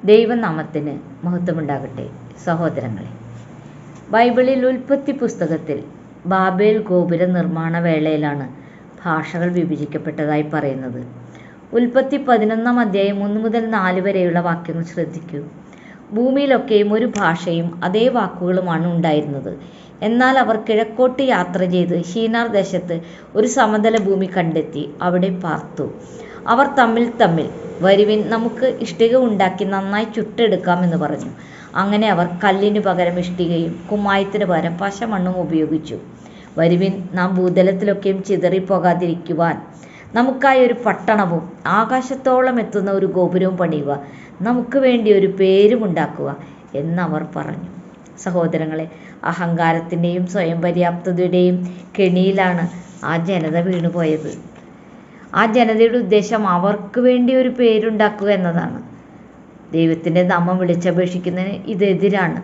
ദൈവനാമത്തിന് മഹത്വമുണ്ടാകട്ടെ. സഹോദരങ്ങളെ, ബൈബിളിൽ ഉൽപ്പത്തി പുസ്തകത്തിൽ ബാബേൽ ഗോപുര നിർമ്മാണ വേളയിലാണ് ഭാഷകൾ വിഭജിക്കപ്പെട്ടതായി പറയുന്നത്. ഉൽപ്പത്തി 11 അധ്യായം 1 മുതൽ 4 വരെയുള്ള വാക്യങ്ങൾ ശ്രദ്ധിക്കൂ. ഭൂമിയിലൊക്കെയും ഒരു ഭാഷയും അതേ വാക്കുകളുമാണ് ഉണ്ടായിരുന്നത്. എന്നാൽ അവർ കിഴക്കോട്ട് യാത്ര ചെയ്ത് ഷീനാർ ദേശത്ത് ഒരു സമതല ഭൂമി കണ്ടെത്തി അവിടെ പാർത്തു. അവർ തമ്മിൽ വരുവിൻ, നമുക്ക് ഇഷ്ടിക ഉണ്ടാക്കി നന്നായി ചുട്ടെടുക്കാം എന്ന് പറഞ്ഞു. അങ്ങനെ അവർ കല്ലിനു പകരം ഇഷ്ടികയും കുമ്മായത്തിന് പകരം പശമണ്ണും ഉപയോഗിച്ചു. വരുവിൻ, നാം ഭൂതലത്തിലൊക്കെയും ചിതറിപ്പോകാതിരിക്കുവാൻ നമുക്കായി ഒരു പട്ടണവും ആകാശത്തോളം എത്തുന്ന ഒരു ഗോപുരവും പണിയുക, നമുക്ക് വേണ്ടി ഒരു പേരും ഉണ്ടാക്കുക എന്നവർ പറഞ്ഞു. സഹോദരങ്ങളെ, അഹങ്കാരത്തിൻ്റെയും സ്വയം പര്യാപ്തതയുടെയും കെണിയിലാണ് ആ ജനത വീണുപോയത്. ആ ജനതയുടെ ഉദ്ദേശം അവർക്ക് വേണ്ടി ഒരു പേരുണ്ടാക്കുക എന്നതാണ്. ദൈവത്തിൻ്റെ നാമം വിളിച്ചപേക്ഷിക്കുന്നതിന് ഇതെതിരാണ്.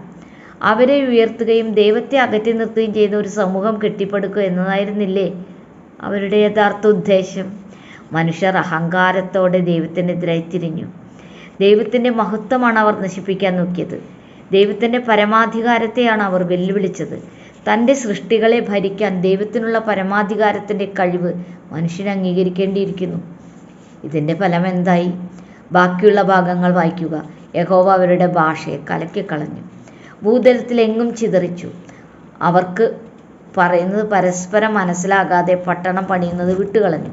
അവരെ ഉയർത്തുകയും ദൈവത്തെ അകറ്റി നിർത്തുകയും ചെയ്യുന്ന ഒരു സമൂഹം കെട്ടിപ്പടുക്കുക എന്നതായിരുന്നില്ലേ അവരുടെ യഥാർത്ഥ ഉദ്ദേശം? മനുഷ്യർ അഹങ്കാരത്തോടെ ദൈവത്തിനെതിരായി തിരിഞ്ഞു. ദൈവത്തിൻ്റെ മഹത്വമാണ് അവർ നശിപ്പിക്കാൻ നോക്കിയത്. ദൈവത്തിൻ്റെ പരമാധികാരത്തെയാണ് അവർ വെല്ലുവിളിച്ചത്. തൻ്റെ സൃഷ്ടികളെ ഭരിക്കാൻ ദൈവത്തിനുള്ള പരമാധികാരത്തിൻ്റെ കഴിവ് മനുഷ്യൻ അംഗീകരിക്കേണ്ടിയിരിക്കുന്നു. ഇതിൻ്റെ ഫലം എന്തായി? ബാക്കിയുള്ള ഭാഗങ്ങൾ വായിക്കുക. യഹോവ അവരുടെ ഭാഷയെ കലക്കിക്കളഞ്ഞു, ഭൂതലത്തിലെങ്ങും ചിതറിച്ചു. അവർക്ക് പറയുന്നത് പരസ്പരം മനസ്സിലാകാതെ പട്ടണം പണിയുന്നത് വിട്ടുകളഞ്ഞു.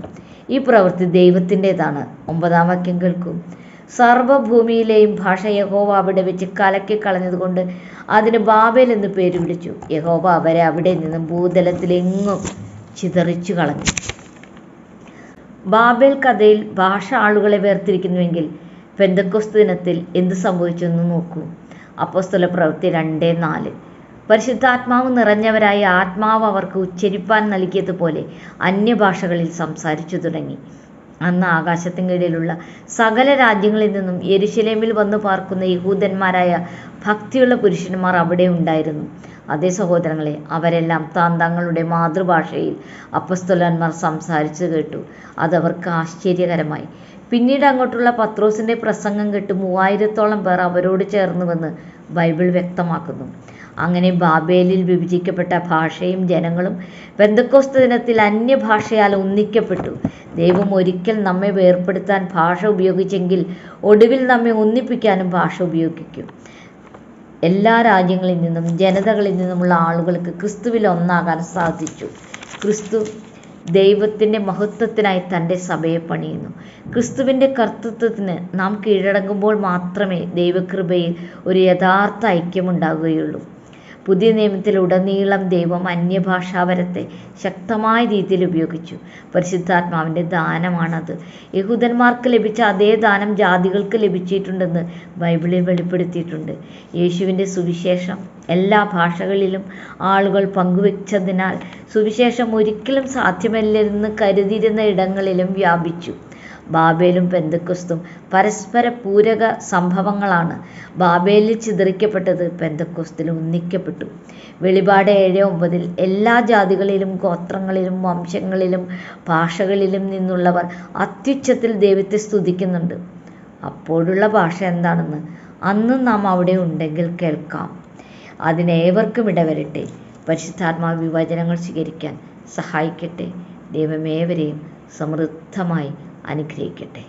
ഈ പ്രവൃത്തി ദൈവത്തിൻ്റെതാണ്. 9-ാം വാക്യം കേൾക്കൂ. സർവ്വഭൂമിയിലെയും ഭാഷ യഹോവ അവിടെ വെച്ച് കലക്കിക്കളഞ്ഞതുകൊണ്ട് അതിന് ബാബേൽ എന്ന് പേര് വിളിച്ചു. യഹോവ അവരെ അവിടെ നിന്നും ഭൂതലത്തിലെങ്ങും ചിതറിച്ചു കളഞ്ഞു. ബാബേൽ കഥയിൽ ഭാഷ ആളുകളെ വേർതിരിക്കുന്നുവെങ്കിൽ പെന്തക്കോസ്ത് ദിനത്തിൽ എന്ത് സംഭവിച്ചെന്ന് നോക്കൂ. അപ്പോസ്തല പ്രവൃത്തി 2:4. പരിശുദ്ധാത്മാവ് നിറഞ്ഞവരായ ആത്മാവ് അവർക്ക് ഉച്ചരിപ്പാൻ നൽകിയതുപോലെ അന്യഭാഷകളിൽ സംസാരിച്ചു തുടങ്ങി. അന്ന് ആകാശത്തിൻകീഴിലുള്ള സകല രാജ്യങ്ങളിൽ നിന്നും യെരുശലേമിൽ വന്നു പാർക്കുന്ന യഹൂദന്മാരായ ഭക്തിയുള്ള പുരുഷന്മാർ അവിടെ ഉണ്ടായിരുന്നു. അതേ സഹോദരങ്ങളെ, അവരെല്ലാം തങ്ങളുടെ മാതൃഭാഷയിൽ അപ്പോസ്തലന്മാർ സംസാരിച്ചു കേട്ടു. അതവർക്ക് ആശ്ചര്യകരമായി. പിന്നീട് അങ്ങോട്ടുള്ള പത്രോസിൻ്റെ പ്രസംഗം കേട്ട് 3000-ഓളം പേർ അവരോട് ചേർന്നുവെന്ന് ബൈബിൾ വ്യക്തമാക്കുന്നു. അങ്ങനെ ബാബേലിൽ വിഭജിക്കപ്പെട്ട ഭാഷയും ജനങ്ങളും പെന്തക്കോസ്ത് ദിനത്തിൽ അന്യഭാഷയാൽ ഒന്നിക്കപ്പെട്ടു. ദൈവം ഒരിക്കൽ നമ്മെ വേർപെടുത്താൻ ഭാഷ ഉപയോഗിച്ചെങ്കിൽ ഒടുവിൽ നമ്മെ ഒന്നിപ്പിക്കാനും ഭാഷ ഉപയോഗിക്കും. എല്ലാ രാജ്യങ്ങളിൽ നിന്നും ജനതകളിൽ നിന്നുമുള്ള ആളുകൾക്ക് ക്രിസ്തുവിൽ ഒന്നാകാൻ സാധിച്ചു. ക്രിസ്തു ദൈവത്തിൻ്റെ മഹത്വത്തിനായി തൻ്റെ സഭയെ പണിയുന്നു. ക്രിസ്തുവിൻ്റെ കർത്തൃത്വത്തിന് നാം കീഴടങ്ങുമ്പോൾ മാത്രമേ ദൈവകൃപയിൽ ഒരു യഥാർത്ഥ ഐക്യമുണ്ടാകുകയുള്ളൂ. പുതിയ നിയമത്തിലുടനീളം ദൈവം അന്യഭാഷാവരത്തെ ശക്തമായ രീതിയിൽ ഉപയോഗിച്ചു. പരിശുദ്ധാത്മാവിൻ്റെ ദാനമാണത്. യഹൂദന്മാർക്ക് ലഭിച്ച അതേ ദാനം ജാതികൾക്ക് ലഭിച്ചിട്ടുണ്ടെന്ന് ബൈബിളിൽ വെളിപ്പെടുത്തിയിട്ടുണ്ട്. യേശുവിൻ്റെ സുവിശേഷം എല്ലാ ഭാഷകളിലും ആളുകൾ പങ്കുവച്ചതിനാൽ സുവിശേഷം ഒരിക്കലും സാധ്യമല്ലെന്ന് കരുതിയിരുന്ന ഇടങ്ങളിലും വ്യാപിച്ചു. ബാബേലും പെന്തക്കോസ്തും പരസ്പര പൂരക സംഭവങ്ങളാണ്. ബാബേലിൽ ചിതറിക്കപ്പെട്ടത് പെന്തക്കോസ്തിൽ ഒന്നിക്കപ്പെട്ടു. വെളിപാട് 7:9 എല്ലാ ജാതികളിലും ഗോത്രങ്ങളിലും വംശങ്ങളിലും ഭാഷകളിലും നിന്നുള്ളവർ അത്യുച്ചത്തിൽ ദൈവത്തെ സ്തുതിക്കുന്നുണ്ട്. അപ്പോഴുള്ള ഭാഷ എന്താണെന്ന് അന്ന് നാം അവിടെ ഉണ്ടെങ്കിൽ കേൾക്കാം. അതിനേവർക്കും ഇടവരട്ടെ. പരിശുദ്ധാത്മാവ് വിവചനങ്ങൾ സ്വീകരിക്കാൻ സഹായിക്കട്ടെ. ദൈവമേവരെയും സമൃദ്ധമായി അനുഗ്രഹിക്കട്ടെ.